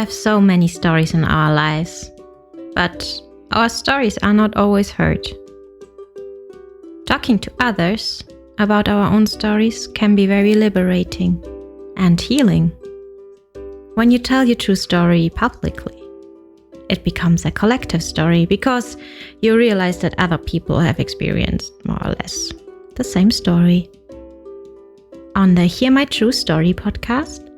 have so many stories in our lives, but our stories are not always heard. Talking to others about our own stories can be very liberating and healing. When you tell your true story publicly, it becomes a collective story because you realize that other people have experienced more or less the same story. On the Hear My True Story podcast,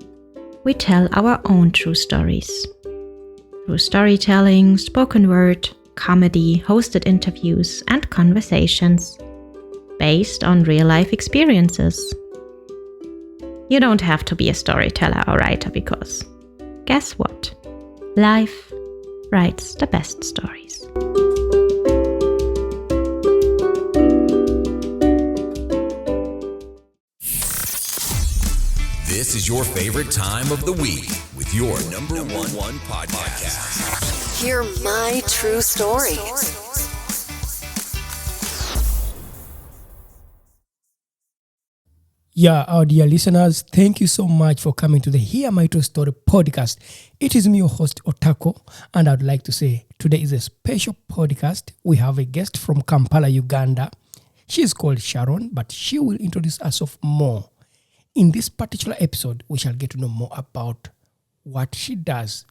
we tell our own true stories. Through storytelling, spoken word, comedy, hosted interviews, and conversations based on real-life experiences. You don't have to be a storyteller or writer because, guess what? Life writes the best stories. This is your favorite time of the week with your number one podcast. Hear My True Story. Yeah, our dear listeners, thank you so much for coming to the Hear My True Story podcast. It is me, your host, Otako, and I'd like to say today is a special podcast. We have a guest from Kampala, Uganda. She is called Sharon, but she will introduce herself more. In this particular episode, we shall get to know more about what she does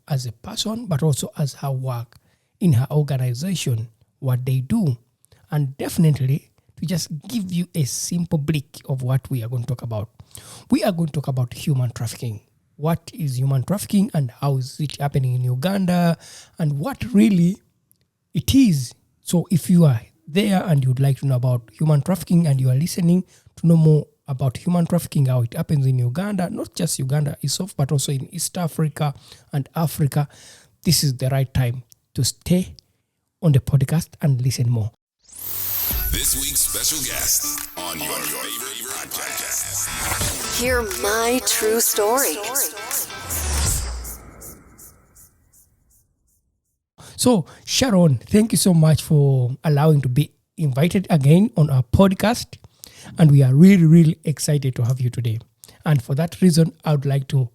as a person, but also as her work in her organization, what they do, and definitely to just give you a simple blick of what we are going to talk about. We are going to talk about human trafficking. What is human trafficking and how is it happening in Uganda and what really it is. So if you are there and you'd like to know about human trafficking and you are listening to know more about human trafficking, how it happens in Uganda, not just Uganda itself, but also in East Africa and Africa, this is the right time to stay on the podcast and listen more. This week's special guest on your favorite podcast. Hear My True Story. So, Sharon, thank you so much for allowing to be invited again on our podcast. And we are really, really excited to have you today. And for that reason, I would like to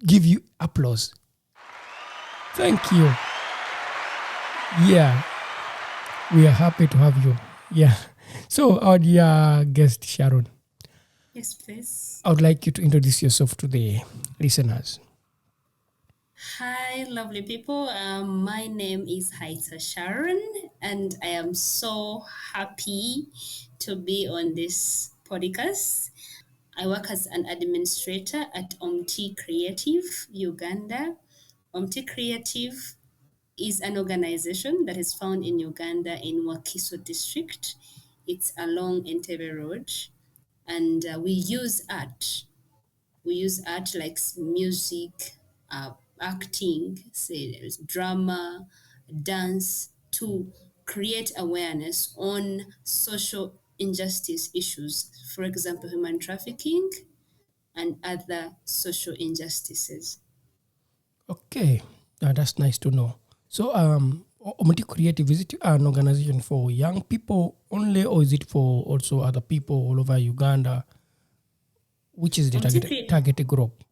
give you applause. Thank you. Yeah, we are happy to have you. Yeah. So, our dear guest, Sharon. Yes, please. I would like you to introduce yourself to the listeners. Hi, lovely people. My name is Haita Sharon, and I am so happy to be on this podcast. I work as an administrator at Omti Creative, Uganda. Omti Creative is an organization that is found in Uganda in Wakiso district. It's along Entebbe Road, and we use art. We use art like music, acting, say there's drama, dance to create awareness on social injustice issues, for example, human trafficking and other social injustices. Okay, that's nice to know. So, Omoti Creative, is it an organization for young people only, or is it for also other people all over Uganda? Which is the targeted group?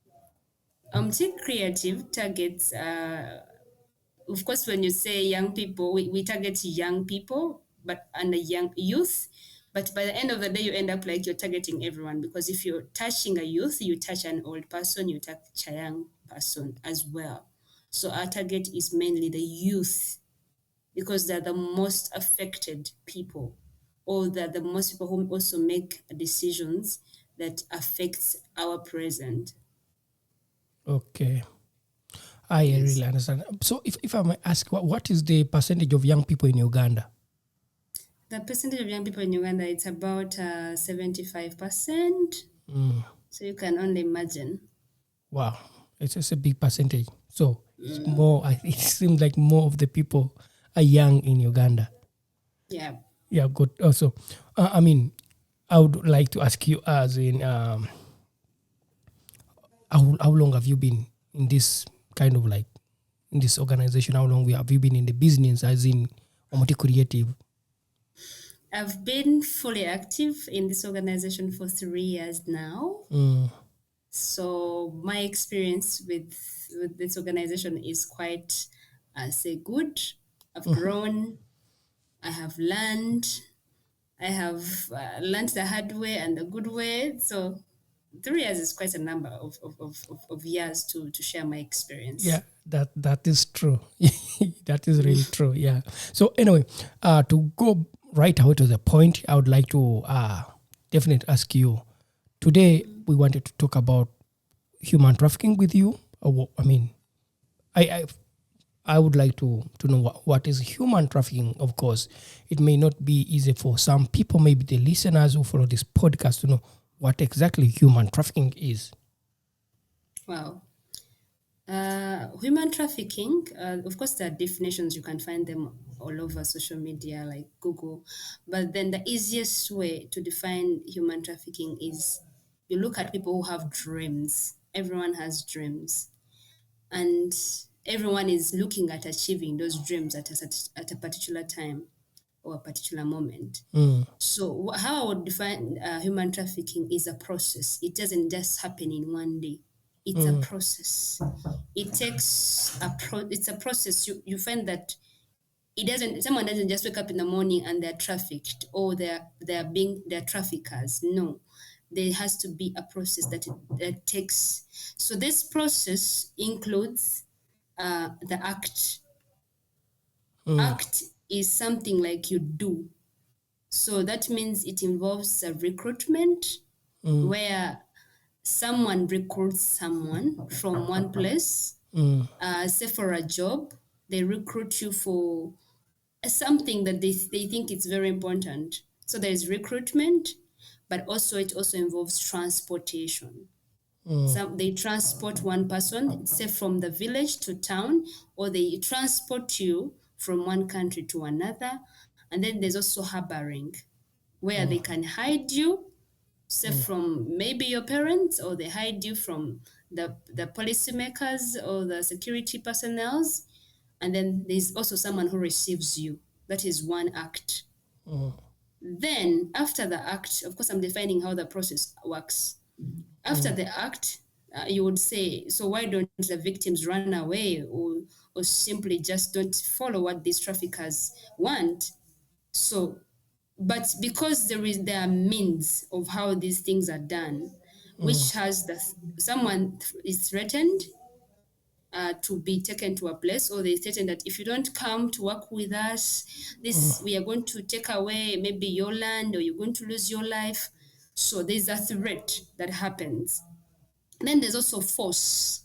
Omti Creative targets, of course, when you say young people, we target young people, but and the young youth. But by the end of the day, you end up like you're targeting everyone because if you're touching a youth, you touch an old person, you touch a young person as well. So our target is mainly the youth because they're the most affected people, or they're the most people who also make decisions that affects our present. Okay, I really understand. So, if I might ask, what is the percentage of young people in Uganda? The percentage of young people in Uganda, it's about 75%. So you can only imagine. Wow, it's just a big percentage. So it's more. It seems like more of the people are young in Uganda. Yeah. Yeah, good. Also, I mean, I would like to ask you, as in, how long have you been in this kind of like in this organization? How long have you been in the business, as in Omoti Creative? I've been fully active in this organization for 3 years now. So my experience with this organization is quite, say, good. I've grown. I have learned. I have learned the hard way and the good way. So 3 years is quite a number of years to share my experience. Yeah, that is true. That is really true. Yeah. So anyway, to go right away to the point, I would like to definitely ask you. Today, we wanted to talk about human trafficking with you. I mean, I I would like to know what is human trafficking. Of course, it may not be easy for some people, maybe the listeners who follow this podcast, to know what exactly human trafficking is. Wow. Human trafficking, of course, there are definitions. You can find them all over social media like Google. But then the easiest way to define human trafficking is you look at people who have dreams. Everyone has dreams. And everyone is looking at achieving those dreams at a particular time or a particular moment. So, how I would define human trafficking is a process. It doesn't just happen in one day. It's a process. It takes it's a process. You find that someone doesn't just wake up in the morning and they're trafficked or they're traffickers. No. There has to be a process that takes. So this process includes the act. Act is something like you do. So that means it involves a recruitment where someone recruits someone from one place, say for a job, they recruit you for something that they think it's very important. So there's recruitment, but also it also involves transportation. They transport one person, say from the village to town, or they transport you from one country to another. And then there's also harboring, where they can hide you, say from maybe your parents, or they hide you from the policymakers or the security personnel. And then there's also someone who receives you. That is one act. Then after the act, of course, I'm defining how the process works. After the act, you would say, so why don't the victims run away or simply just don't follow what these traffickers want? So, but because there are means of how these things are done, which has someone is threatened to be taken to a place, or they threaten that if you don't come to work with us, we are going to take away maybe your land, or you're going to lose your life. So there's a threat that happens. And then there's also force.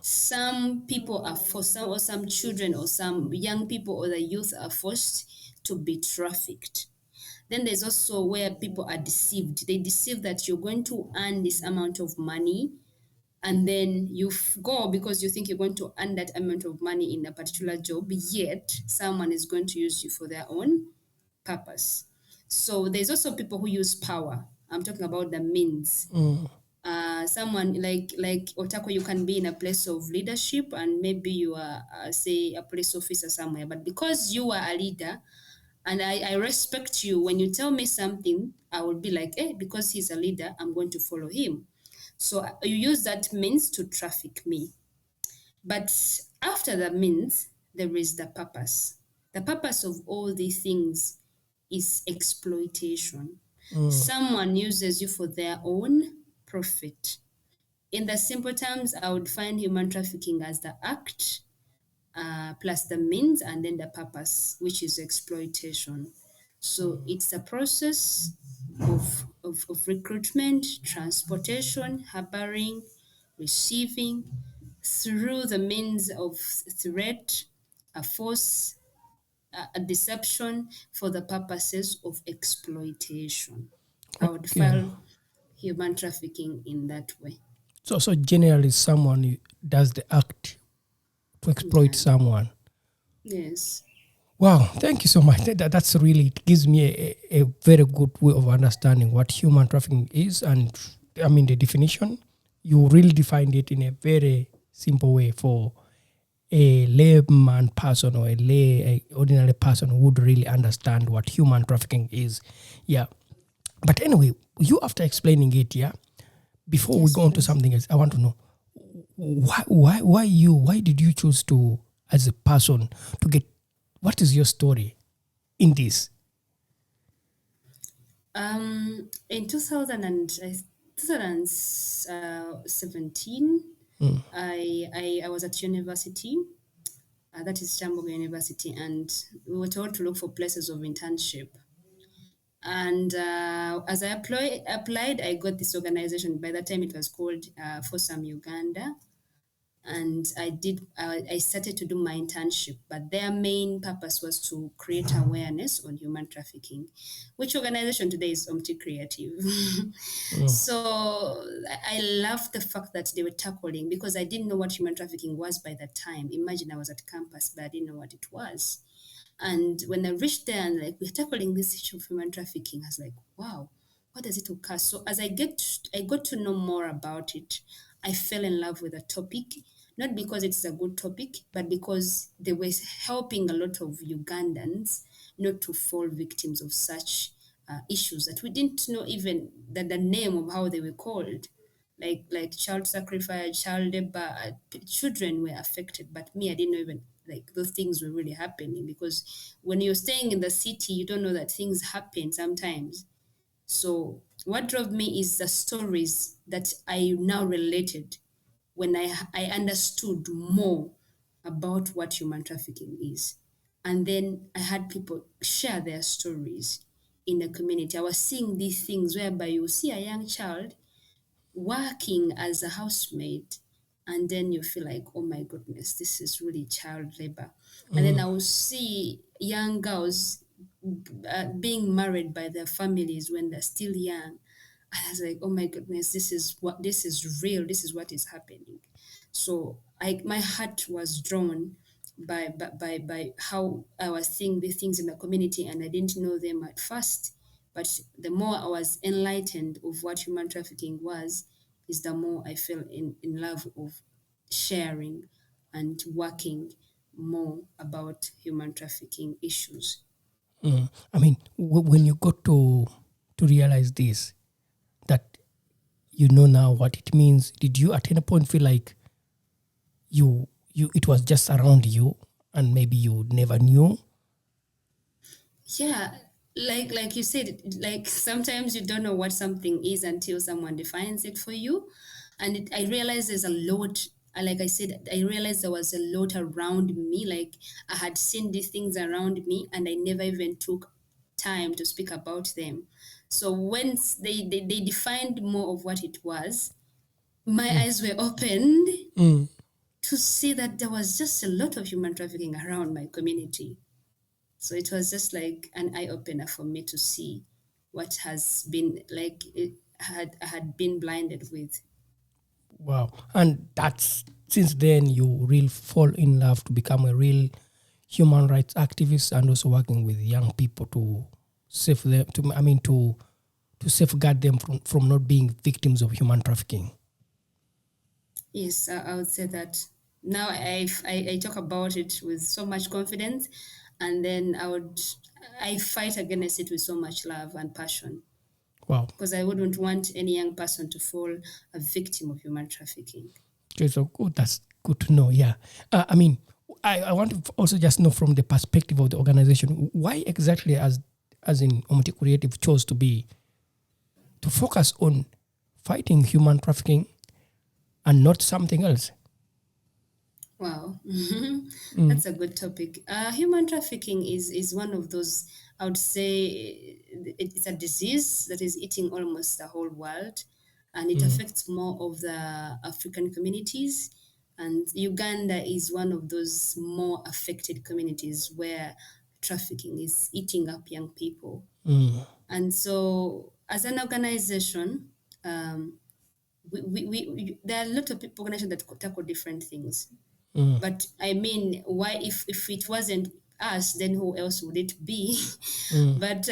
Some people are forced, or some children, or some young people, or the youth are forced to be trafficked. Then there's also where people are deceived. They deceive that you're going to earn this amount of money, and then you go because you think you're going to earn that amount of money in a particular job, yet someone is going to use you for their own purpose. So there's also people who use power. I'm talking about the means. Someone like Otako, you can be in a place of leadership, and maybe you are, say, a police officer somewhere, but because you are a leader, and I respect you, when you tell me something, I will be like, because he's a leader, I'm going to follow him. So you use that means to traffic me. But after the means, there is the purpose. The purpose of all these things is exploitation. Someone uses you for their own profit. In the simple terms, I would find human trafficking as the act plus the means and then the purpose, which is exploitation. So it's a process of recruitment, transportation, harboring, receiving, through the means of threat, a force, a deception, for the purposes of exploitation. I would Okay. file human trafficking in that way. So generally, someone who does the act to exploit Yeah. someone. Yes. Wow, thank you so much. That's really, it gives me a very good way of understanding what human trafficking is, and I mean the definition. You really defined it in a very simple way for a layman person or a ordinary person who would really understand what human trafficking is. Yeah. But anyway, you after explaining it, yeah, Before we Yes, go on to please. something else, I want to know why you? Why did you choose to, as a person, to get? What is your story in this? In 2017, I was at university, that is Chambogo University, and we were told to look for places of internship. And as I applied, I got this organization. By that time, it was called Fosam Uganda. And I started to do my internship, but their main purpose was to create awareness on human trafficking, which organization today is Omti Creative. So I love the fact that they were tackling, because I didn't know what human trafficking was by that time. Imagine, I was at campus, but I didn't know what it was. And when I reached there and like we're tackling this issue of human trafficking, I was like, wow, what does it occur? So as I got to know more about it, I fell in love with the topic, not because it's a good topic, but because they were helping a lot of Ugandans not to fall victims of such issues that we didn't know even that the name of how they were called, like child sacrifice, child labor, children were affected. But me, I didn't know even like those things were really happening, because when you're staying in the city, you don't know that things happen sometimes. So what drove me is the stories that I now related when I understood more about what human trafficking is. And then I had people share their stories in the community. I was seeing these things whereby you see a young child working as a housemaid, and then you feel like, oh my goodness, this is really child labor. And then I will see young girls being married by their families when they're still young. And I was like, oh my goodness, this is real, this is what is happening. So my heart was drawn by how I was seeing these things in the community, and I didn't know them at first. But the more I was enlightened of what human trafficking was, is the more I fell in love of sharing and working more about human trafficking issues. I mean, when you got to realize this, that you know now what it means, did you at any point feel like you it was just around you and maybe you never knew? Yeah, like you said, like sometimes you don't know what something is until someone defines it for you. And I realized there's a lot. Like I said, I realized there was a lot around me. Like I had seen these things around me, and I never even took time to speak about them. So once they defined more of what it was, my eyes were opened to see that there was just a lot of human trafficking around my community. So it was just like an eye opener for me to see what has been like I had been blinded with. Wow. And that's since then you really fall in love to become a real human rights activist and also working with young people to save them to safeguard them from not being victims of human trafficking. Yes, I would say that now I talk about it with so much confidence, and then I fight against it with so much love and passion, Wow. because I wouldn't want any young person to fall a victim of human trafficking. Okay, so good. That's good to know. Yeah. I want to also just know from the perspective of the organization, why exactly as in Omti Creative chose to focus on fighting human trafficking and not something else? Wow, that's a good topic. Human trafficking is one of those, I would say, it's a disease that is eating almost the whole world, and it affects more of the African communities. And Uganda is one of those more affected communities where trafficking is eating up young people. And so, as an organization, um, there are a lot of people organizations that could tackle different things. But I mean, why, if it wasn't us, then who else would it be? But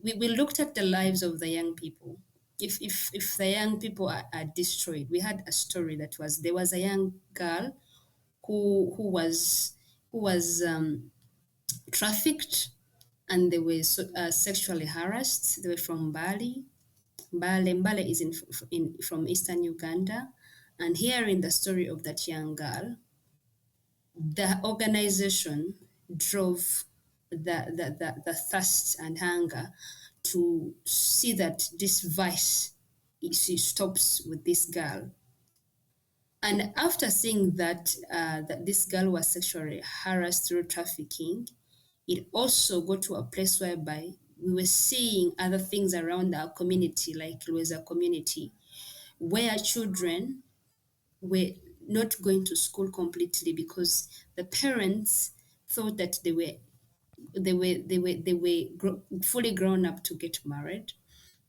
we looked at the lives of the young people. If the young people are destroyed, we had a story that was there was a young girl who was trafficked, and they were sexually harassed. They were from Bali, Mbale. Mbale is from eastern Uganda. And hearing the story of that young girl, the organization drove the thirst and hunger to see that this vice stops with this girl. And after seeing that this girl was sexually harassed through trafficking, it also got to a place whereby we were seeing other things around our community, like it was a community where children were not going to school completely because the parents thought that they were fully grown up to get married,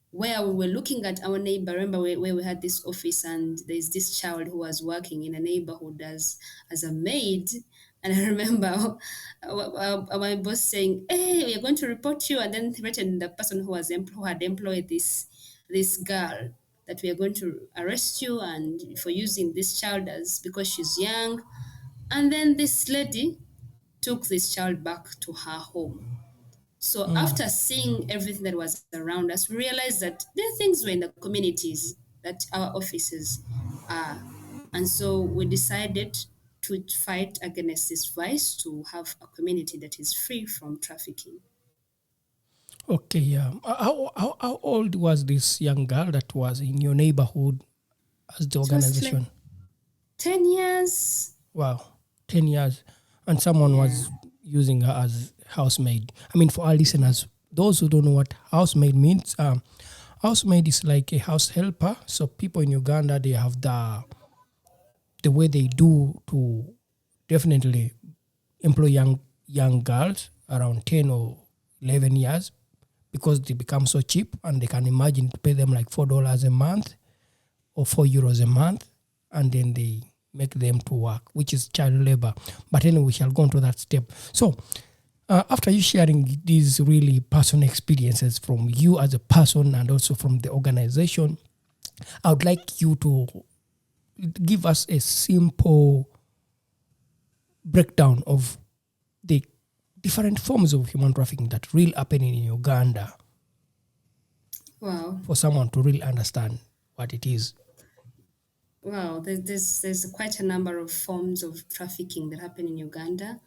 where we were looking at our neighbor. Remember where we had this office and there's this child who was working in a neighborhood as a maid. And I remember my boss saying, "Hey, we are going to report you," and then threatened the person who had employed this girl that we are going to arrest you and for using this child as because she's young. And then this lady took this child back to her home. So after seeing everything that was around us, we realized that there are things were in the communities that our offices are. And so we decided to fight against this vice to have a community that is free from trafficking. Okay, yeah. How old was this young girl that was in your neighborhood as the It was like organization? 10 years. Wow, 10 years. And someone Yeah. was using her as housemaid. I mean, for our listeners, those who don't know what housemaid means, housemaid is like a house helper. So people in Uganda, they have the way they do to definitely employ young girls around 10 or 11 years because they become so cheap and they can imagine to pay them like $4 a month or €4 a month, and then they make them to work, which is child labor. But anyway, we shall go into that step. So after you sharing these really personal experiences from you as a person and also from the organization, I would like you to give us a simple breakdown of the different forms of human trafficking that really happening in Uganda Wow. for someone to really understand what it is. Wow, there's quite a number of forms of trafficking that happen in Uganda.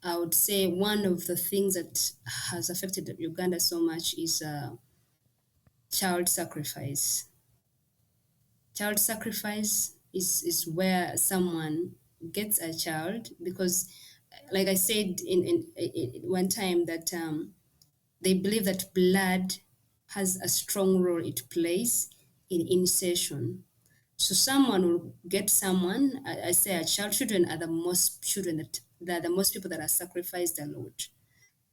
I would say one of the things that has affected Uganda so much is child sacrifice. Child sacrifice is where someone gets a child because, like I said in one time, that they believe that blood has a strong role it plays in initiation. So someone will get someone. I say a child. Children are the most children that are the most people that are sacrificed a lot.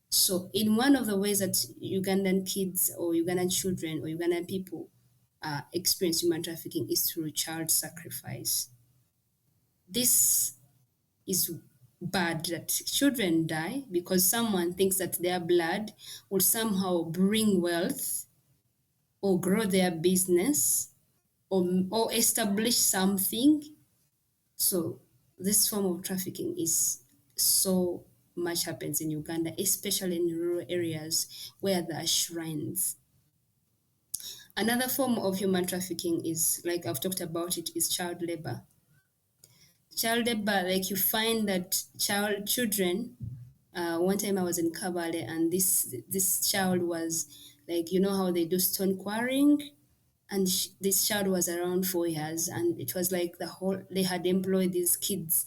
So in one of the ways that Ugandan kids or Ugandan children or Ugandan people experience human trafficking is through child sacrifice. This is bad that children die because someone thinks that their blood will somehow bring wealth or grow their business or establish something. So this form of trafficking is so much happens in Uganda, especially in rural areas where there are shrines. Another form of human trafficking is, like I've talked about it, is child labor. Child labor, like you find that children. One time I was in Kabale, and this child was like, you know how they do stone quarrying, and this child was around 4 years, and it was like they had employed these kids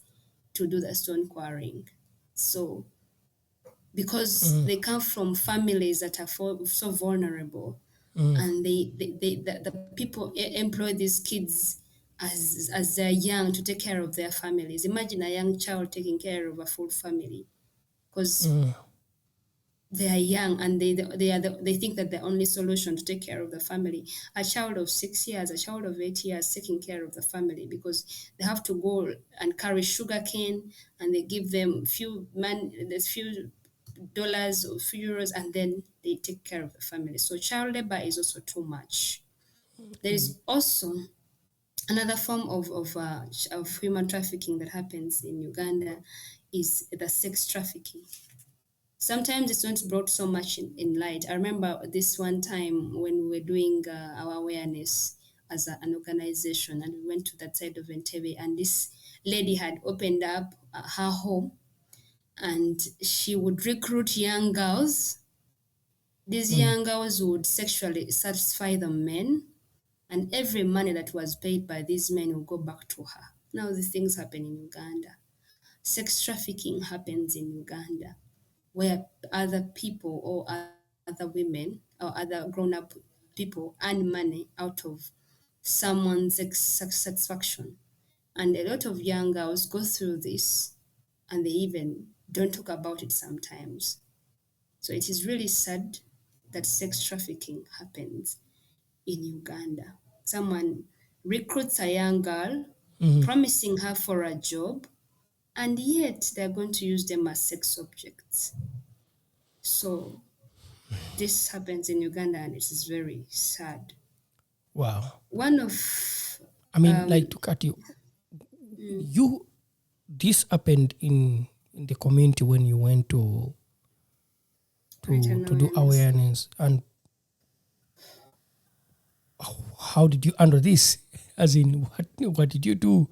to do the stone quarrying. So because they come from families that are so vulnerable, and the people employ these kids as they're young to take care of their families. Imagine a young child taking care of a full family because they are young and they think that the only solution to take care of the family. A child of 6 years, a child of 8 years taking care of the family because they have to go and carry sugar cane, and they give them there's few dollars or few euros, and then they take care of the family. So child labor is also too much. There is also another form of human trafficking that happens in Uganda is the sex trafficking. Sometimes it's not brought so much in light. I remember this one time when we were doing our awareness as an organization, and we went to that side of Entebbe, and this lady had opened up her home, and she would recruit young girls. These young girls would sexually satisfy the men, and every money that was paid by these men will go back to her. Now, these things happen in Uganda. Sex trafficking happens in Uganda, where other people or other women or other grown up people earn money out of someone's satisfaction. And a lot of young girls go through this and they even don't talk about it sometimes. So it is really sad that sex trafficking happens in Uganda. Someone recruits a young girl, promising her for a job, and yet they're going to use them as sex objects. So this happens in Uganda and it is very sad. Wow. One of I mean, like to cut you, you this happened in the community when you went to do awareness, and how did you handle this? As in, what did you do?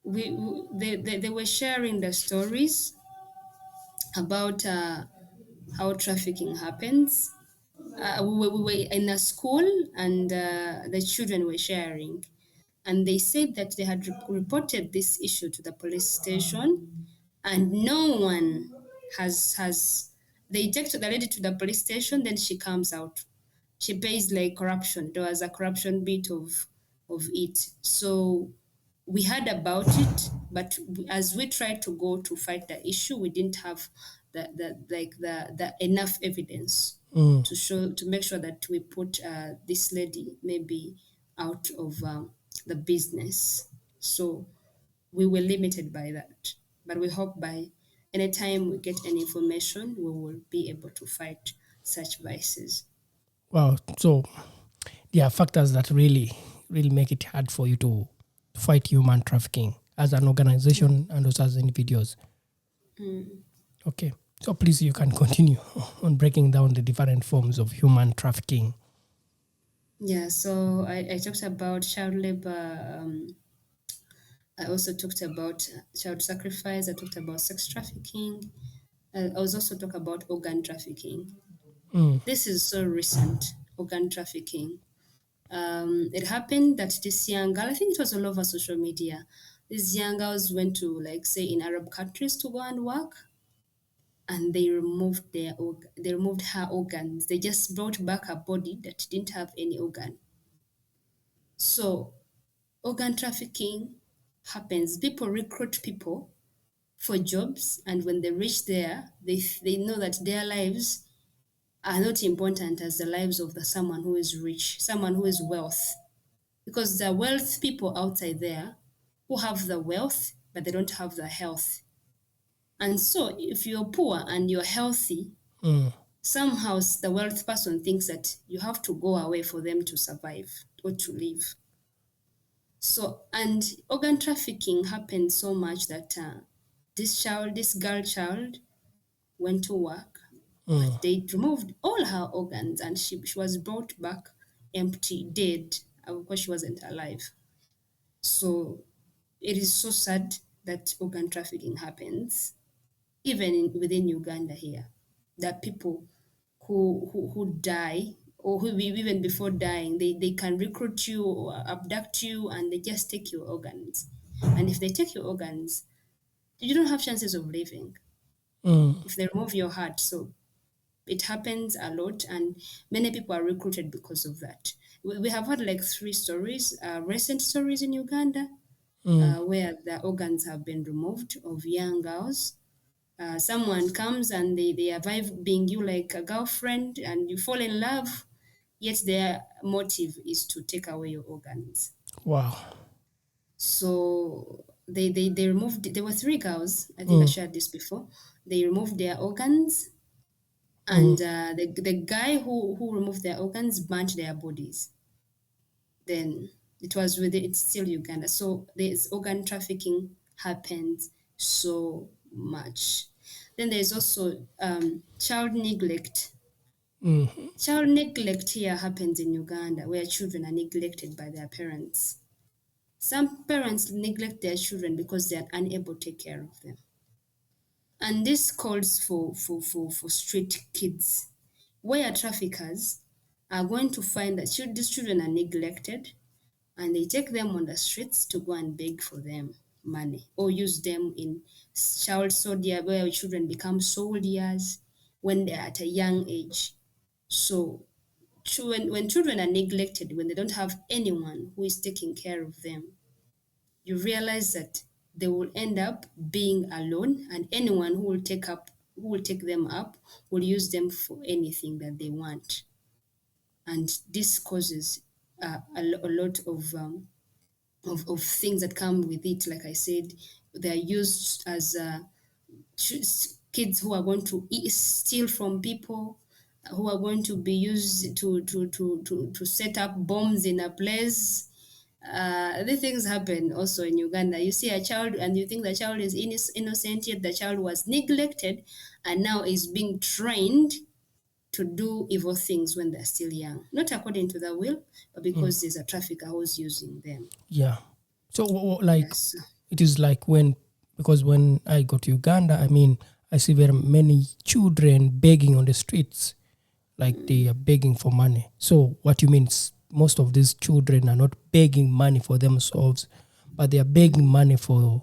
they were sharing the stories about how trafficking happens. We were in a school and the children were sharing. And they said that they had reported this issue to the police station and no one has they take the lady to the police station, then she comes out. She pays like corruption. There was a corruption bit of it. So we heard about it, but as we tried to go to fight the issue, we didn't have the enough evidence to show to make sure that we put this lady maybe out of the business. So we were limited by that, but we hope by any time we get any information, we will be able to fight such vices. Wow. So there are factors that really make it hard for you to fight human trafficking as an organization and also as individuals. Okay. So please, you can continue on breaking down the different forms of human trafficking. Yeah, so I talked about child labor. I also talked about child sacrifice. I talked about sex trafficking. I was also talk about organ trafficking. This is so recent, organ trafficking. It happened that this young girl, I think it was all over social media, these young girls went to, like, say, in Arab countries to go and work, and they removed they removed her organs. They just brought back a body that didn't have any organ. So organ trafficking happens. People recruit people for jobs, and when they reach there, they know that their lives are not important as the lives of the someone who is rich, someone who is wealth. Because there are wealth people outside there who have the wealth, but they don't have the health. And so if you're poor and you're healthy, somehow the wealth person thinks that you have to go away for them to survive or to live. So, and organ trafficking happened so much that this girl child went to work, but they removed all her organs and she was brought back empty, dead, because she wasn't alive. So it is so sad that organ trafficking happens, even within Uganda here. There are people who die, or who even before dying, they can recruit you or abduct you and they just take your organs. And if they take your organs, you don't have chances of living if they remove your heart. So it happens a lot, and many people are recruited because of that. We have had like three stories, recent stories in Uganda, where the organs have been removed of young girls. Someone comes and they arrive being you like a girlfriend and you fall in love, yet their motive is to take away your organs. Wow. So they removed, there were three girls, I think I shared this before. They removed their organs, and the guy who removed their organs burnt their bodies. Then it's still Uganda. So this organ trafficking happens so much. Then there's also child neglect. Mm-hmm. Child neglect here happens in Uganda, where children are neglected by their parents. Some parents neglect their children because they are unable to take care of them. And this calls for street kids, where traffickers are going to find that these children are neglected and they take them on the streets to go and beg for them money or use them in child soldier, where children become soldiers when they're at a young age. So when children are neglected, when they don't have anyone who is taking care of them, you realize that they will end up being alone, and anyone who will take them up will use them for anything that they want. And this causes a lot of things that come with it. Like I said, they're used as kids who are going to steal from people, who are going to be used to set up bombs in a place. These things happen also in Uganda. You see a child and you think the child is innocent, yet the child was neglected and now is being trained to do evil things when they're still young. Not according to the will, but because there's a trafficker who's using them. Yeah. So, like, Yes. it is like because when I go to Uganda, I mean, I see very many children begging on the streets, like they are begging for money. So, what you mean is most of these children are not begging money for themselves, but they are begging money for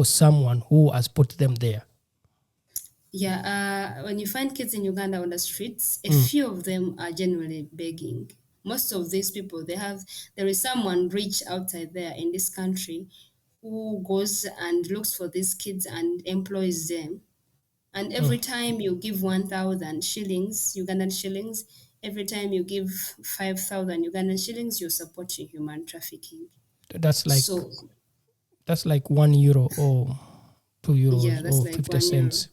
someone who has put them there. Yeah, when you find kids in Uganda on the streets, a few of them are genuinely begging. Most of these people, there is someone rich outside there in this country who goes and looks for these kids and employs them. And every time you give 1,000 shillings, Ugandan shillings, every time you give 5,000 Ugandan shillings, you're supporting human trafficking. That's like So, €1 or €2 yeah, that's or like 50 1 euro. cents.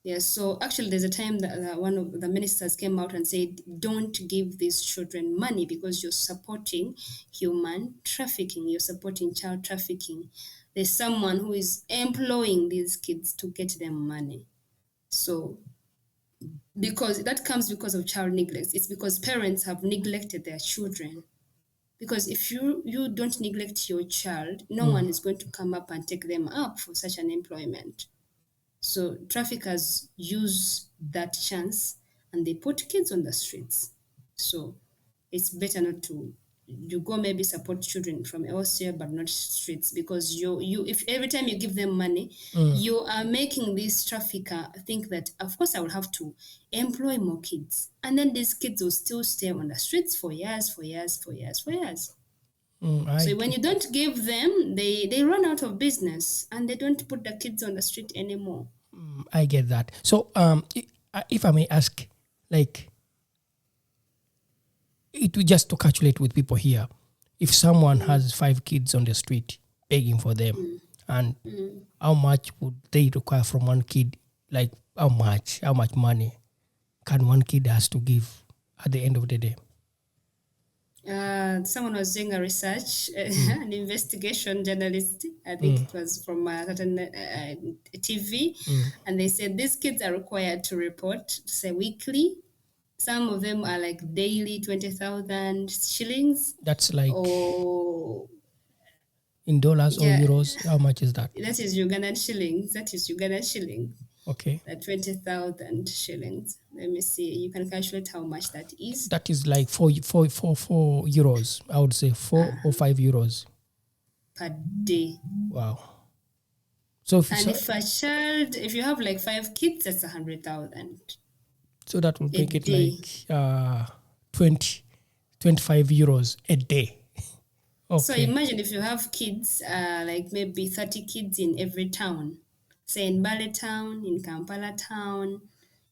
Yeah, so actually, there's a time that one of the ministers came out and said, don't give these children money because you're supporting human trafficking, you're supporting child trafficking. There's someone who is employing these kids to get them money. So, because that comes because of child neglect, it's because parents have neglected their children. Because if you don't neglect your child, no one is going to come up and take them up for such an employment. So traffickers use that chance and they put kids on the streets. So it's better not to you go maybe support children from elsewhere but not streets, because you if every time you give them money, you are making this trafficker think that of course I will have to employ more kids. And then these kids will still stay on the streets for years, for years, for years, for years. I So when get you don't give them, they run out of business and they don't put the kids on the street anymore. I get that. So, if I may ask, like, just to calculate with people here, if someone has 5 kids on the street begging for them, and how much would they require from one kid? Like, how much money can one kid has to give at the end of the day? Someone was doing a research, an investigation journalist, I think it was from a certain TV, and they said these kids are required to report, say, weekly. Some of them are like daily 20,000 shillings. That's like Or, in dollars or yeah, euros. How much is that? that is Ugandan shillings. That is Ugandan shilling. Okay, 20,000 shillings. Let me see. You can calculate how much that is that is like 4 euros. I would say 4 or 5 euros. per day. Wow. So And if you have like 5 kids, that's 100,000 so that will a make it day. like 25 euros a day. So Okay. imagine if you have kids, like maybe 30 kids in every town, say in Bale town, in Kampala town,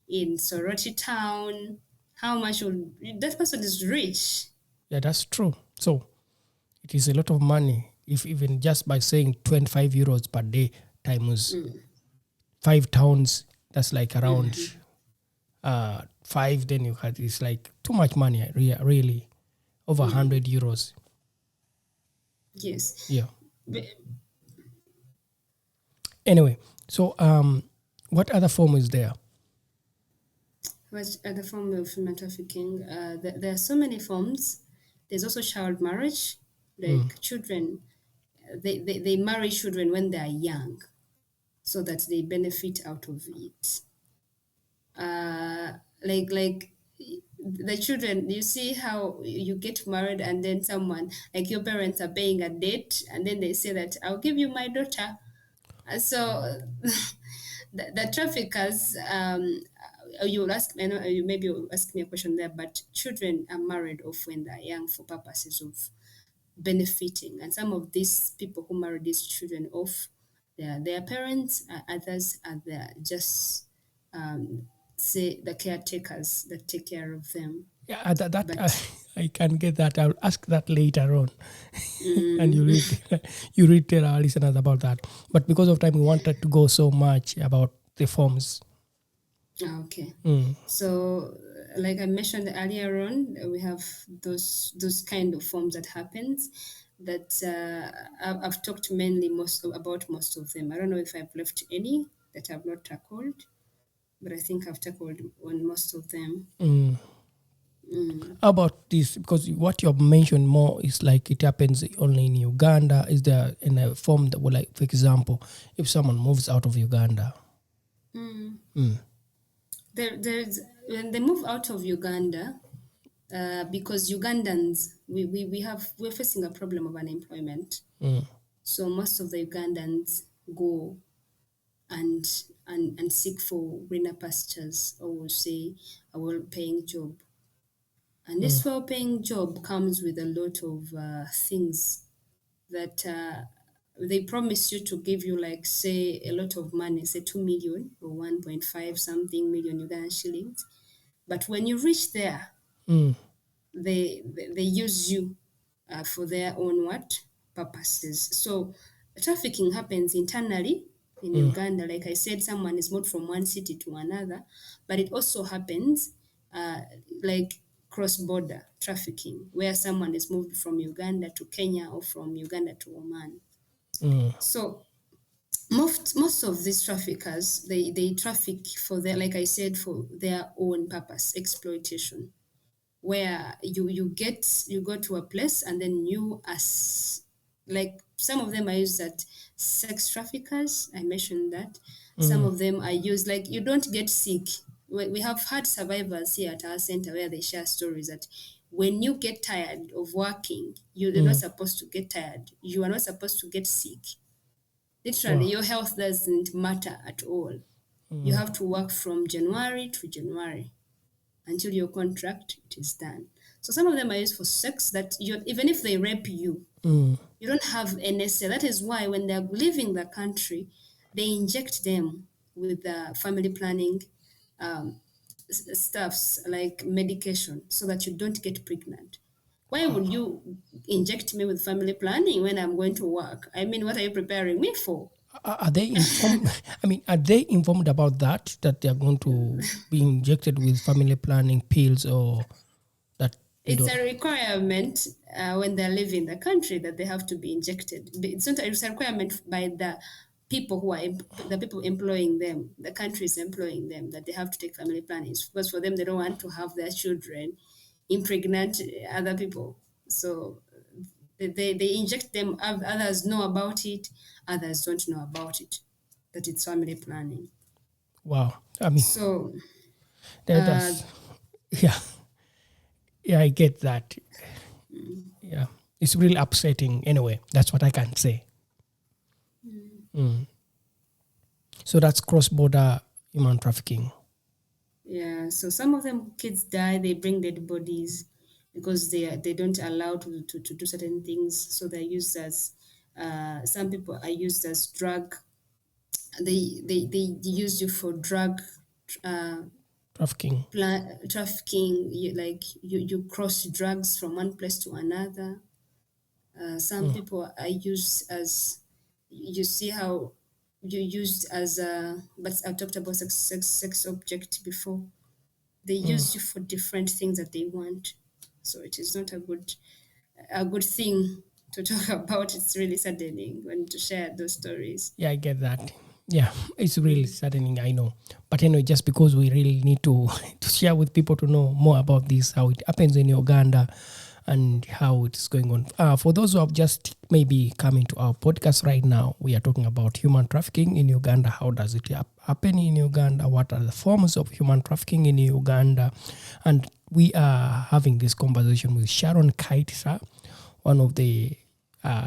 in Soroti town. How much would that person is rich? Yeah, that's true. So it is a lot of money. If even just by saying 25 euros per day times 5 towns, that's like around 5. Then you had, it's like too much money, really. Over 100 euros. Yes. Yeah. But Anyway, so What other form is there? What other form of human trafficking? There are so many forms. There's also child marriage, like children. They marry children when they are young, so that they benefit out of it. Like the children, you see how you get married and then someone like your parents are paying a date and then they say that I'll give you my daughter. So the traffickers, you will ask, I know you maybe will ask me a question there, but children are married off when they're young for purposes of benefiting. And some of these people who marry these children off, they are their parents, others are their just say the caretakers that take care of them. Yeah, that But I can get that. I'll ask that later on, and you read tell our listeners about that. But because of time, we wanted to go so much about the forms. okay. So like I mentioned earlier on, we have those kind of forms that happens that I've talked mainly about most of them. I don't know if I've left any that I've not tackled, but I think I've tackled on most of them. How about this? Because what you have mentioned more is like it happens only in Uganda. Is there in a form that would, like, for example, if someone moves out of Uganda? There's when they move out of Uganda, because Ugandans we're facing a problem of unemployment. So most of the Ugandans go and and seek for greener pastures, or we'll say a well-paying job. And this well-paying job comes with a lot of things that they promise you to give you, like say a lot of money, say 2 million or 1.5 something million Ugandan shillings. But when you reach there, they use you for their own what purposes. So trafficking happens internally in Uganda. Like I said, someone is moved from one city to another, but it also happens like cross-border trafficking, where someone is moved from Uganda to Kenya or from Uganda to Oman. So most of these traffickers, they traffic for their, like I said, for their own purpose, exploitation, where you go to a place and then you as like some of them are used at sex traffickers. I mentioned that some of them are used like you don't get sick. We have had survivors here at our center where they share stories that when you get tired of working, you're not supposed to get tired. You are not supposed to get sick. Literally, Wow. your health doesn't matter at all. You have to work from January to January until your contract it is done. So some of them are used for sex that you even if they rape you, you don't have any say. That is why when they're leaving the country, they inject them with family planning stuffs like medication so that you don't get pregnant. Why would you inject me with family planning when I'm going to work? I mean, what are you preparing me for? Are they informed? I mean, are they informed about that they are going to be injected with family planning pills, or that they It's don't? a requirement when they're leaving the country that they have to be injected. It's not it's a requirement by the people who are the people employing them. The country is employing them that they have to take family planning because for them they don't want to have their children impregnate other people. So they inject them. Others know about it. Others don't know about it. That it's family planning. Wow. I mean, So that's yeah, yeah. I get that. Yeah, it's really upsetting. Anyway, that's what I can say. So that's cross-border human trafficking. yeah, so some of them kids die, they bring dead bodies because they don't allow to do certain things. So they're used as some people are used as drug. They use you for drug uh, Trafficking. trafficking. You cross drugs from one place to another. Some people are used as you see how you used as a, but I talked about sex object before. They use you for different things that they want. So it is not a good thing to talk about. It's really saddening when to share those stories. Yeah, I get that. Yeah, it's really saddening, I know. But anyway, just because we really need to, to share with people to know more about this, how it happens in Uganda and how it's going on. For those who have just maybe come into our podcast right now, we are talking about human trafficking in Uganda. How does it happen in Uganda? What are the forms of human trafficking in Uganda? And we are having this conversation with Sharon Kaitisa, one of the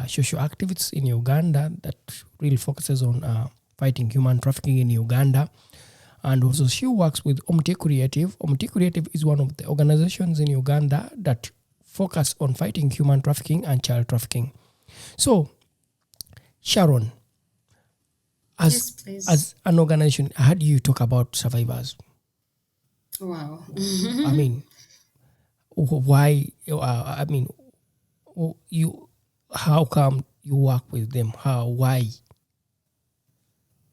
social activists in Uganda that really focuses on fighting human trafficking in Uganda. And also she works with Omti Creative. Omti Creative is one of the organizations in Uganda that focus on fighting human trafficking and child trafficking. So, Sharon, Yes, as please. an organization, how do you talk about survivors? Wow. I mean, why? I mean, you. How come you work with them? How? Why?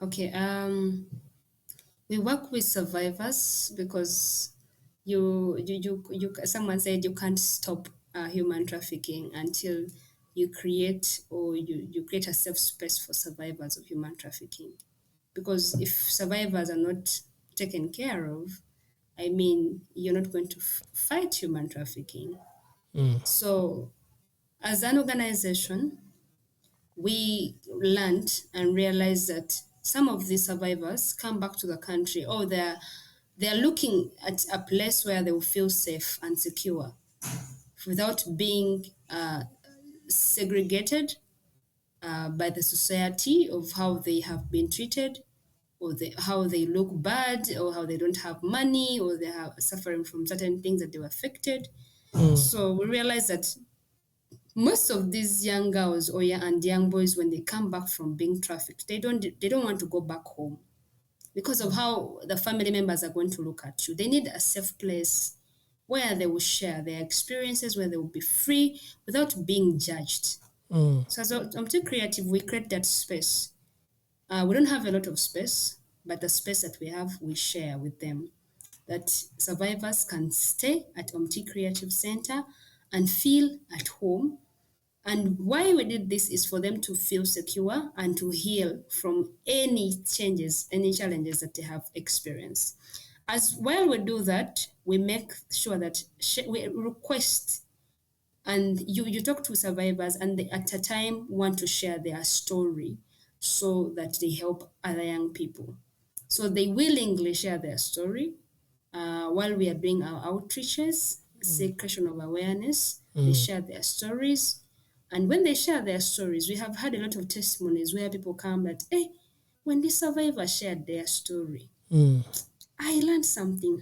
Okay. We work with survivors because someone said you can't stop human trafficking until you create or you create a safe space for survivors of human trafficking. Because if survivors are not taken care of, I mean, you're not going to fight human trafficking. Mm, So, as an organization, we learned and realized that some of the survivors come back to the country or they're looking at a place where they will feel safe and secure without being segregated by the society of how they have been treated or how they look bad or how they don't have money or they are suffering from certain things that they were affected. mm, So we realized that most of these young girls or and young boys, when they come back from being trafficked, they don't want to go back home because of how the family members are going to look at you. They need a safe place where they will share their experiences, where they will be free without being judged. mm, So as I'm too creative, we create that space. We don't have a lot of space, but the space that we have, we share with them. That survivors can stay at Omti Creative Center and feel at home. And why we did this is for them to feel secure and to heal from any changes, any challenges that they have experienced. As while we do that, we make sure that we request and you talk to survivors and they at a time want to share their story so that they help other young people. So they willingly share their story while we are doing our outreaches, creation of awareness. They mm, share their stories. And when they share their stories, we have had a lot of testimonies where people come that, hey, when this survivor shared their story, mm, I learned something.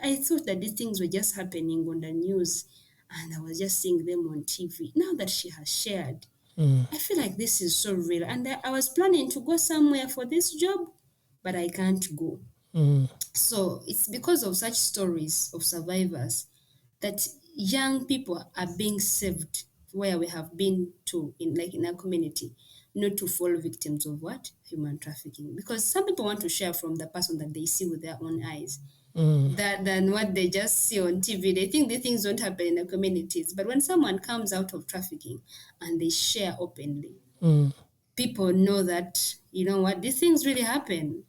I thought that these things were just happening on the news and I was just seeing them on TV. Now that she has shared, mm, I feel like this is so real. And I was planning to go somewhere for this job, but I can't go. mm, So it's because of such stories of survivors that young people are being saved where we have been to in our community, not to fall victims of what? Human trafficking. Because some people want to share from the person that they see with their own eyes mm, than what they just see on TV. They think these things don't happen in the communities. But when someone comes out of trafficking and they share openly, mm. people know that, you know what, these things really happen.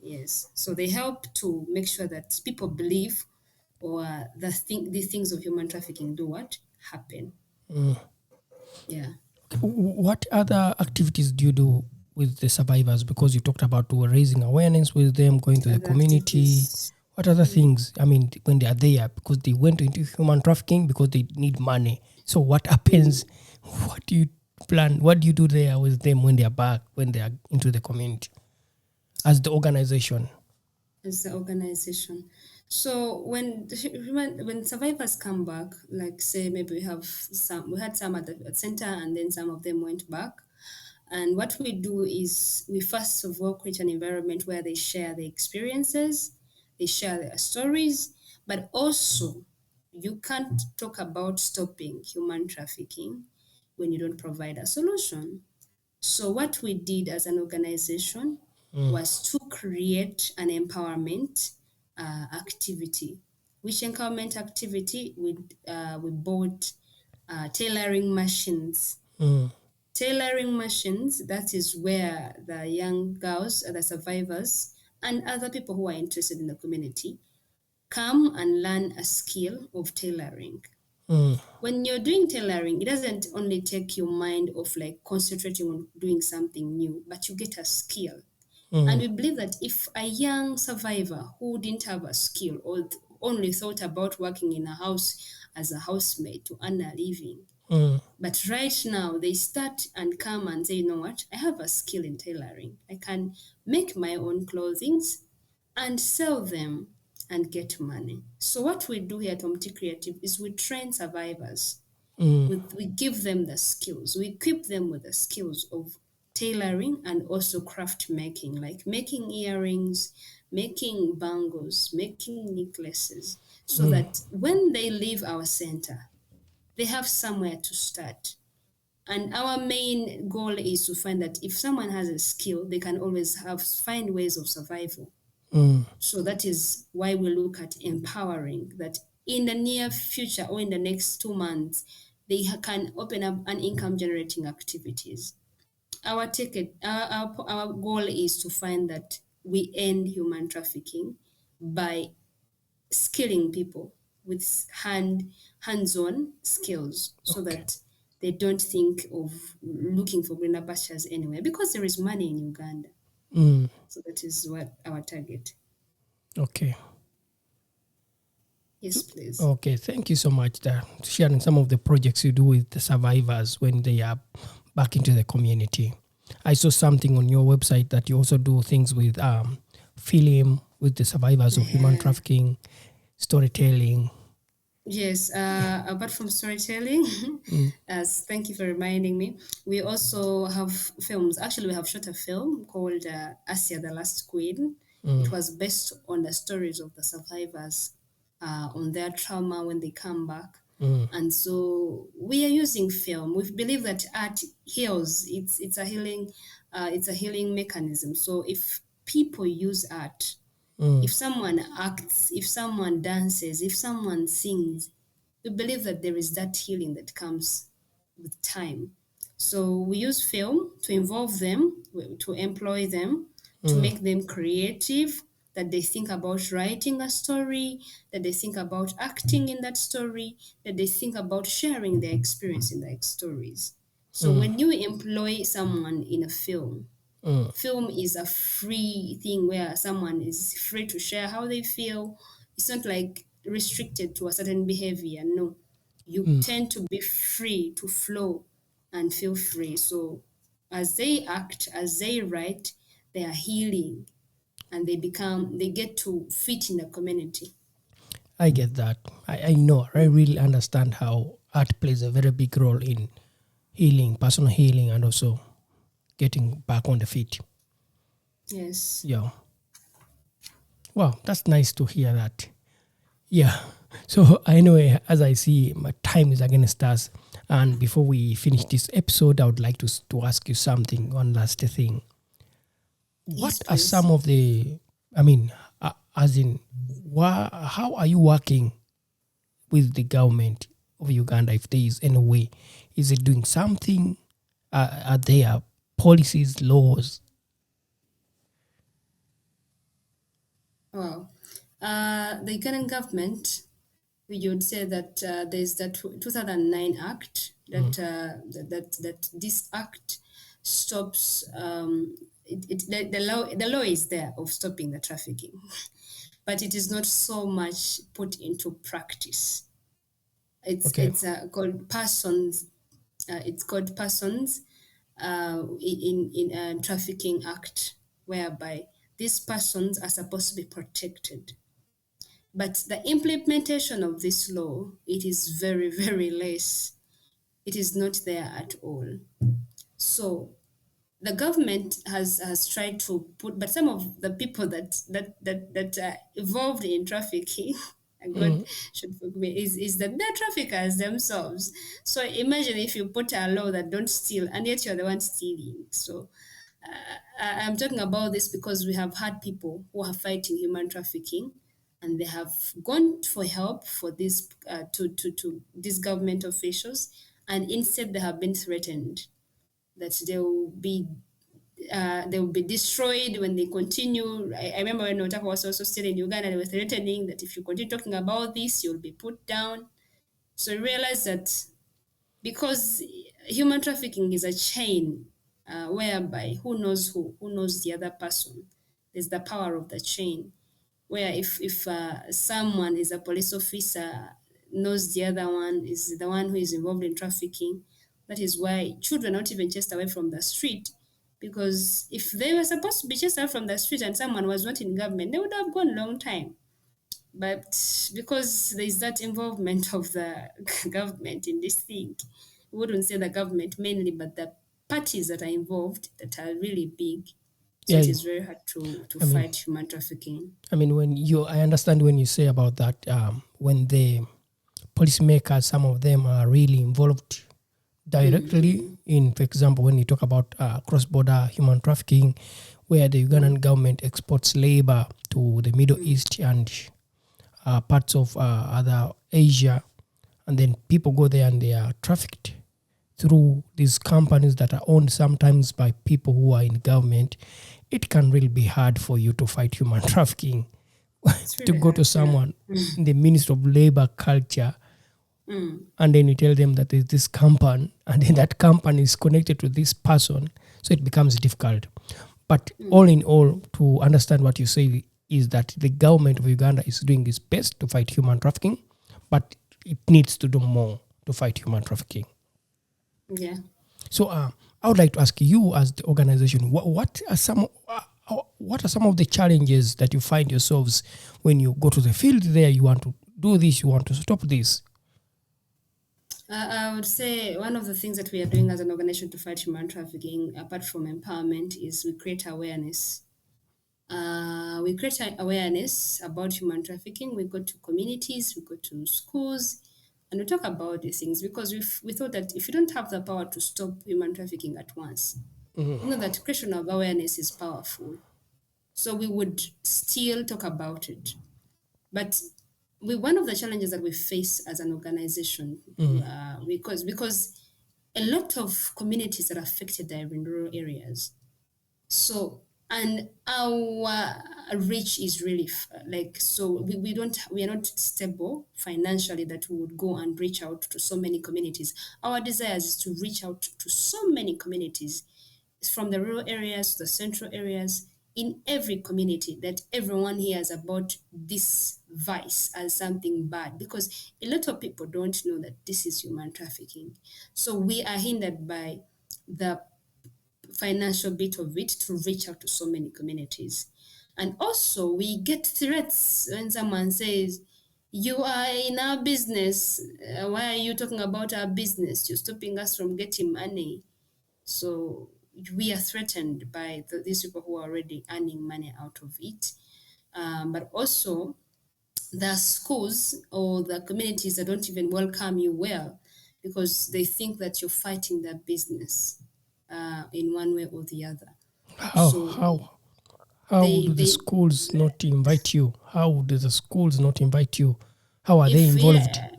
Yes. So they help to make sure that people believe or these things of human trafficking do what? Happen. Yeah. What other activities do you do with the survivors? Because you talked about raising awareness with them, going to the Other community. activities. What other things? I mean, when they are there, because they went into human trafficking because they need money. So what happens? What do you plan? What do you do there with them when they are back, when they are into the community, as the organization? As the organization. So when survivors come back, like say maybe we had some at the center and then some of them went back. And what we do is we first of all create an environment where they share their experiences, they share their stories, but also you can't talk about stopping human trafficking when you don't provide a solution. So, what we did as an organization was to create an empowerment activity. Which empowerment activity? We bought tailoring machines. Mm, Tailoring machines, that is where the young girls, the survivors, and other people who are interested in the community come and learn a skill of tailoring. When you're doing tailoring, it doesn't only take your mind off like concentrating on doing something new, but you get a skill. And we believe that if a young survivor who didn't have a skill or only thought about working in a house as a housemaid to earn a living, but right now they start and come and say, you know what, I have a skill in tailoring. I can make my own clothings and sell them and get money. So what we do here at Omti Creative is we train survivors. We give them the skills. We equip them with the skills of tailoring and also craft making, like making earrings, making bangles, making necklaces, so that when they leave our center, they have somewhere to start. And our main goal is to find that if someone has a skill, they can always find ways of survival. So that is why we look at empowering that in the near future or in the next 2 months, they can open up an income generating activities. Our goal is to find that we end human trafficking by skilling people with hands-on skills so Okay. that they don't think of looking for greener pastures anywhere because there is money in Uganda. So that is what our target. Okay. Yes, please. Okay. Thank you so much for sharing some of the projects you do with the survivors when they are back into the community. I saw something on your website that you also do things with film with the survivors of human trafficking, storytelling. Yes, apart from storytelling, as thank you for reminding me, we also have films. Actually, we have shot a film called Asia, the Last Queen. It was based on the stories of the survivors on their trauma when they come back. And so we are using film. We believe that art heals. It's a healing mechanism. So if people use art, if someone acts, if someone dances, if someone sings, we believe that there is that healing that comes with time. So we use film to involve them, to employ them, to make them creative, that they think about writing a story, that they think about acting in that story, that they think about sharing their experience in their stories. So when you employ someone in a film is a free thing where someone is free to share how they feel. It's not like restricted to a certain behavior. No, you tend to be free to flow and feel free. So as they act, as they write, they are healing and they get to fit in the community. I get that. I know. I really understand how art plays a very big role in healing, personal healing, and also getting back on the feet. Yes. Yeah. Wow, that's nice to hear that. Yeah. So anyway, as I see, my time is against us. And before we finish this episode, I would like to ask you something, one last thing. What Yes, are please. some of the, as in, how are you working with the government of Uganda, if there is any way? Is it doing something? Are there policies, laws? Wow. The Ugandan government, you would say that there's that 2009 Act that this act stops. The law is there of stopping the trafficking, but it is not so much put into practice. Okay. It's called persons. It's called persons in Trafficking Act, whereby these persons are supposed to be protected. But the implementation of this law, it is very, very less. It is not there at all. So the government has tried to put, but some of the people that are involved in trafficking, and God should forgive me, is that they're traffickers themselves. So imagine if you put a law that don't steal, and yet you're the one stealing. So I'm talking about this because we have had people who are fighting human trafficking, and they have gone for help for this to these government officials, and instead they have been threatened. that they will be destroyed when they continue. I remember when Otako was also still in Uganda, they were threatening that if you continue talking about this, you'll be put down. So we realized that because human trafficking is a chain whereby who knows the other person. There's the power of the chain, where if someone is a police officer knows the other one is the one who is involved in trafficking. That is why children are not even chased away from the street, because if they were supposed to be chased away from the street and someone was not in government, they would have gone a long time. But because there is that involvement of the government in this thing, we wouldn't say the government mainly, but the parties that are involved that are really big. So Yeah, it is very hard to I mean, fight human trafficking. I mean, I understand when you say about that, when the policymakers, some of them are really involved directly in, for example, when you talk about cross-border human trafficking, where the Ugandan government exports labor to the Middle East and parts of other Asia, and then people go there and they are trafficked through these companies that are owned sometimes by people who are in government. It can really be hard for you to fight human trafficking. It's To really go to hard, someone in the Ministry of Labor Culture and then you tell them that there's this company and then that company is connected to this person, so it becomes difficult. But all in all, to understand what you say is that the government of Uganda is doing its best to fight human trafficking, but it needs to do more to fight human trafficking. Yeah. So I would like to ask you, as the organization, what are some of the challenges that you find yourselves when you go to the field there? You want to do this, you want to stop this. I would say one of the things that we are doing as an organization to fight human trafficking, apart from empowerment, is we create awareness. We create awareness about human trafficking. We go to communities, we go to schools, and we talk about these things because we thought that if you don't have the power to stop human trafficking at once, you know that creation of awareness is powerful. So we would still talk about it. But one of the challenges that we face as an organization, because a lot of communities are affected are in rural areas. So and our reach is really so we are not stable financially that we would go and reach out to so many communities. Our desire is to reach out to so many communities from the rural areas to the central areas, in every community, that everyone hears about this vice as something bad, because a lot of people don't know that this is human trafficking. So we are hindered by the financial bit of it to reach out to so many communities. And also, we get threats when someone says, "You are in our business. Why are you talking about our business? You're stopping us from getting money." So we are threatened by these people who are already earning money out of it. But also, the schools or the communities that don't even welcome you well because they think that you're fighting their business in one way or the other. How So how how they do the they schools not invite you? How do the schools not invite you? How are they if we involved? are,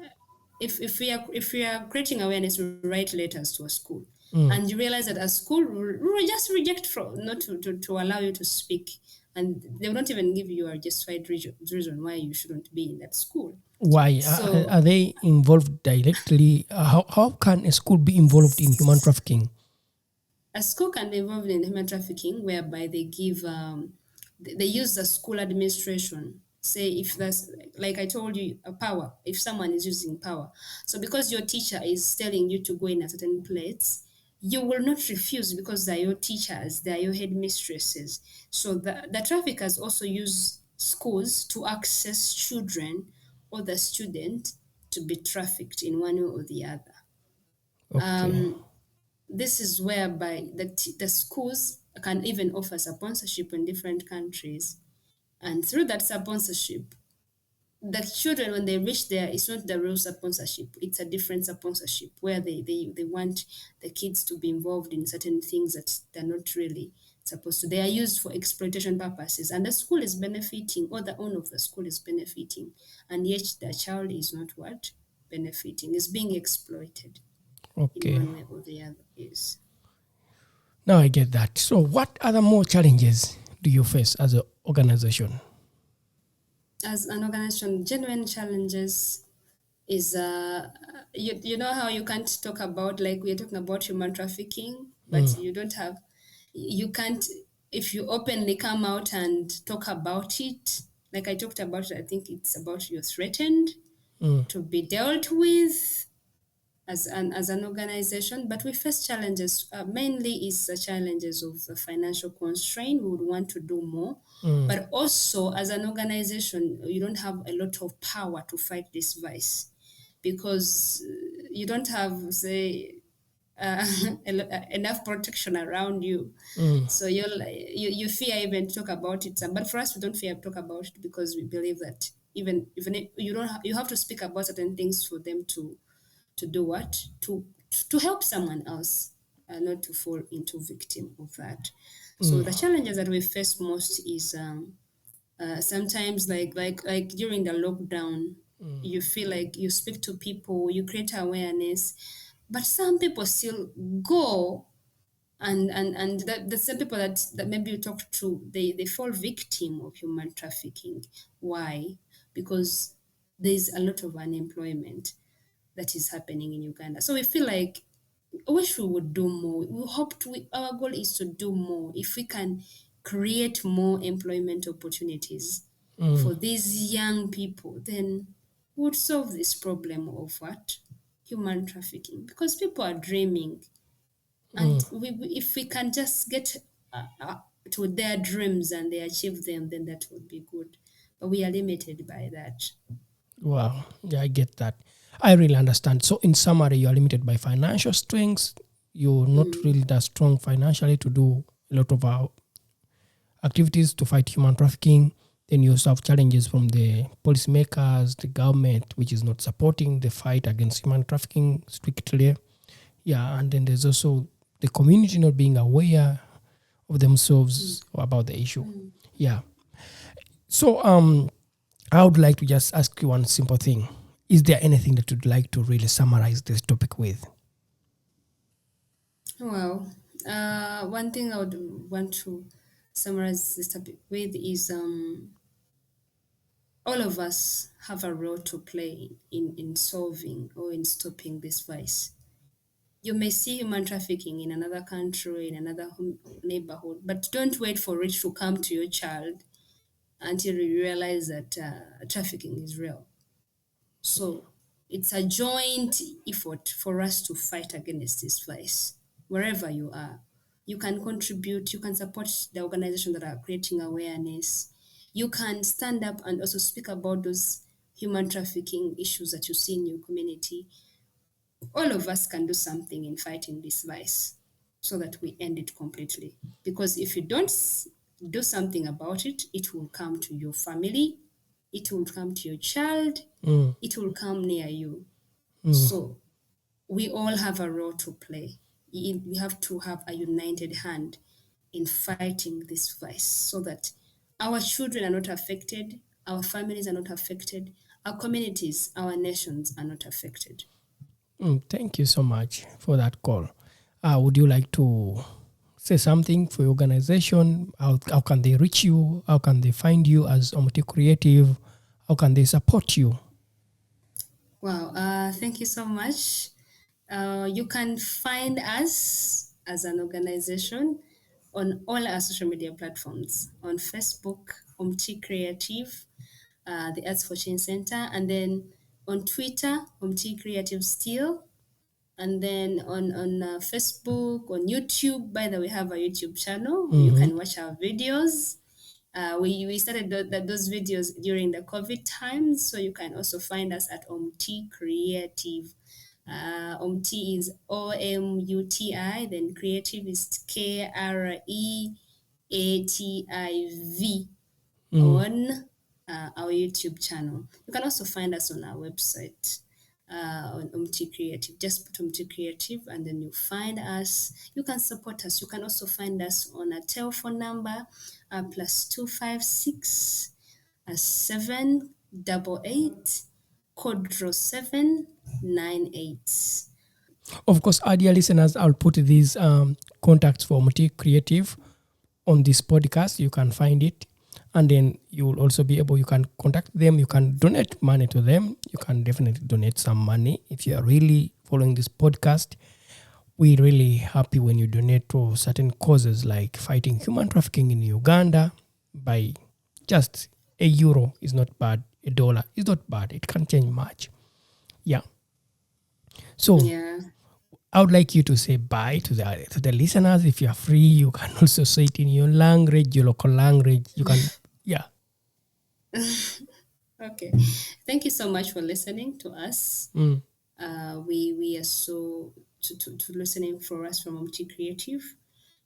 if we are creating awareness, we write letters to a school, and you realize that a school will just reject from not to allow you to speak, and they will not even give you a justified reason why you shouldn't be in that school. Why So are they involved directly? How can a school be involved in human trafficking? a school can be involved in human trafficking whereby they give they use the school administration. Say if that's like I told you, a power, if someone is using power. So because your teacher is telling you to go in a certain place, you will not refuse because they're your teachers, they're your headmistresses. So the traffickers also use schools to access children or the student to be trafficked in one way or the other. Okay. This is whereby the schools can even offer sponsorship in different countries. And through that sponsorship, the children, when they reach there, it's not the real sponsorship, it's a different sponsorship where they want the kids to be involved in certain things that they're not really supposed to. They are used for exploitation purposes, and the school is benefiting, or the owner of the school is benefiting, and yet the child is not what? Benefiting, is being exploited in Okay. one way or the other. Yes. Now I get that. So, what other more challenges do you face as an organization? As an organization, genuine challenges is you know how you can't talk about, like we're talking about human trafficking, but you can't, if you openly come out and talk about it, like I talked about, I think it's about you're threatened to be dealt with as an organization. But we face challenges, mainly is the challenges of the financial constraint. We would want to do more, but also as an organization you don't have a lot of power to fight this vice, because you don't have, say, uh, enough protection around you. So you fear even to talk about it. But for us, we don't fear to talk about it, because we believe that even if you don't you have to speak about certain things for them to do what, to help someone else, not to fall into victim of that. So the challenges that we face most is sometimes, like during the lockdown, you feel like you speak to people, you create awareness, but some people still go, and the same people that maybe you talk to, they fall victim of human trafficking. Why? Because there's a lot of unemployment that is happening in Uganda. So we feel like I wish we would do more. We hope our goal is to do more. If we can create more employment opportunities for these young people, then we would solve this problem of what? Human trafficking. Because people are dreaming. And if we can just get to their dreams and they achieve them, then that would be good. But we are limited by that. Wow, yeah, I get that. I really understand. So, in summary, you are limited by financial strengths. You're not really that strong financially to do a lot of activities to fight human trafficking. Then you also have challenges from the policymakers, the government, which is not supporting the fight against human trafficking strictly. Yeah, and then there's also the community not being aware of themselves about the issue. Yeah. So, I would like to just ask you one simple thing. Is there anything that you'd like to really summarize this topic with? Well, one thing I would want to summarize this topic with is all of us have a role to play in solving or in stopping this vice. You may see human trafficking in another country, in another neighborhood, but don't wait for it to come to your child until you realize that trafficking is real. So it's a joint effort for us to fight against this vice, wherever you are. You can contribute, you can support the organization that are creating awareness. You can stand up and also speak about those human trafficking issues that you see in your community. All of us can do something in fighting this vice so that we end it completely. Because if you don't do something about it, it will come to your family, it will come to your child, it will come near you. So we all have a role to play. We have to have a united hand in fighting this vice so that our children are not affected, our families are not affected, our communities, our nations are not affected. Thank you so much for that call. Would you like to say something for your organization? How can they reach you? How can they find you as Omti Creative? How can they support you? Wow, thank you so much. You can find us as an organization on all our social media platforms, on Facebook, Omti Creative, the Arts for Change Center, and then on Twitter, Omti Creative Still, and then on Facebook, on YouTube. By the way, we have a YouTube channel. You can watch our videos. We started those videos during the COVID times, so you can also find us at OMT Creative. OMT is OMUTI, then Creative is KREATIV on our YouTube channel. You can also find us on our website on OMT Creative. Just put OMT Creative and then you find us. You can support us. You can also find us on a telephone number +256 788 code 798. Of course, our dear listeners, I'll put these contacts for Multi Creative on this podcast. You can find it. And then you will also be able, you can contact them. You can donate money to them. You can definitely donate some money if you are really following this podcast. We're really happy when you donate to certain causes like fighting human trafficking in Uganda. By just €1 is not bad. $1 is not bad. It can change much. Yeah. So I would like you to say bye to the listeners. If you are free, you can also say it in your language, your local language. You can, yeah. Okay. Thank you so much for listening to us. We are so to listening for us from Multi Creative.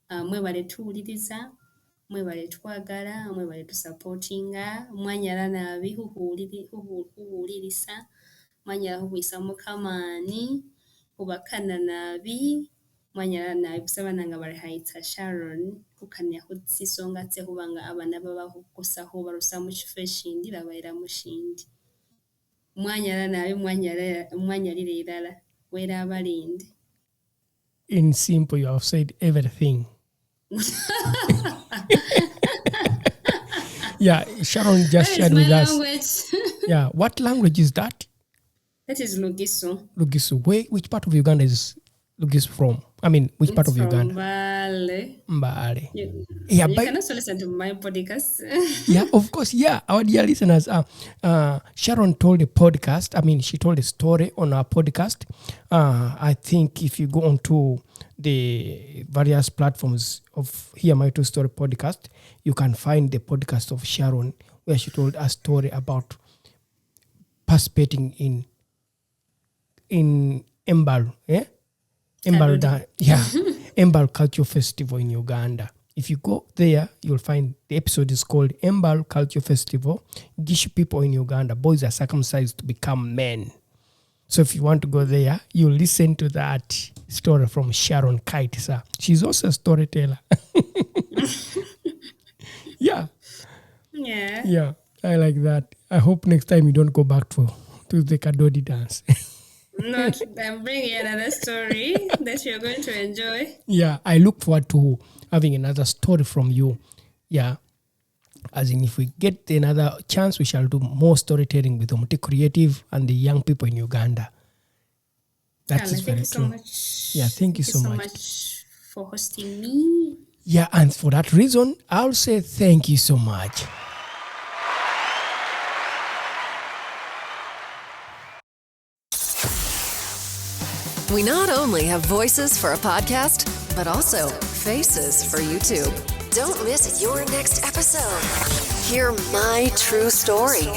Mwebale tuwuliriza, mwebale twagala, mwebale tusupportinga, mwanyala nabi huwulirisa, mwanyala huwisa mukamaani, hubakana nabi, mwanyala nabi busabananga bali Haita Sharon, hukanya hutsisonga tse hubanga abana baba hukusa hubarusa mu kifo ekindi babaira mu kindi. Mwanyala nabi mwanyalira irala wera abalinde. In simple, you have said everything. Yeah, Sharon just shared with us. Yeah, what language is that? That is Lugiso. Lugisu. Which part of Uganda is Lugisu from? I mean, which part of Uganda? Mbale. You can also listen to my podcast. Yeah, of course. Yeah, our dear listeners. Sharon told a podcast. I mean, she told a story on our podcast. I think if you go onto the various platforms of Hear My True Story podcast, you can find the podcast of Sharon where she told a story about participating in Embal. Yeah. Embal Culture Festival in Uganda. If you go there, you'll find the episode is called Embal Culture Festival. Gishu people in Uganda, boys are circumcised to become men. So if you want to go there, you listen to that story from Sharon Kaitisa. She's also a storyteller. Yeah. Yeah, I like that. I hope next time you don't go back to the Kadodi dance. Not, I'm bringing another story that you're going to enjoy. Yeah, I look forward to having another story from you. Yeah, as in if we get another chance, we shall do more storytelling with Multi Creative and the young people in Uganda. That is very true. Thank you so much. Yeah, thank you so much for hosting me. Yeah, and for that reason, I'll say thank you so much. We not only have voices for a podcast, but also faces for YouTube. Don't miss your next episode. Hear my true story.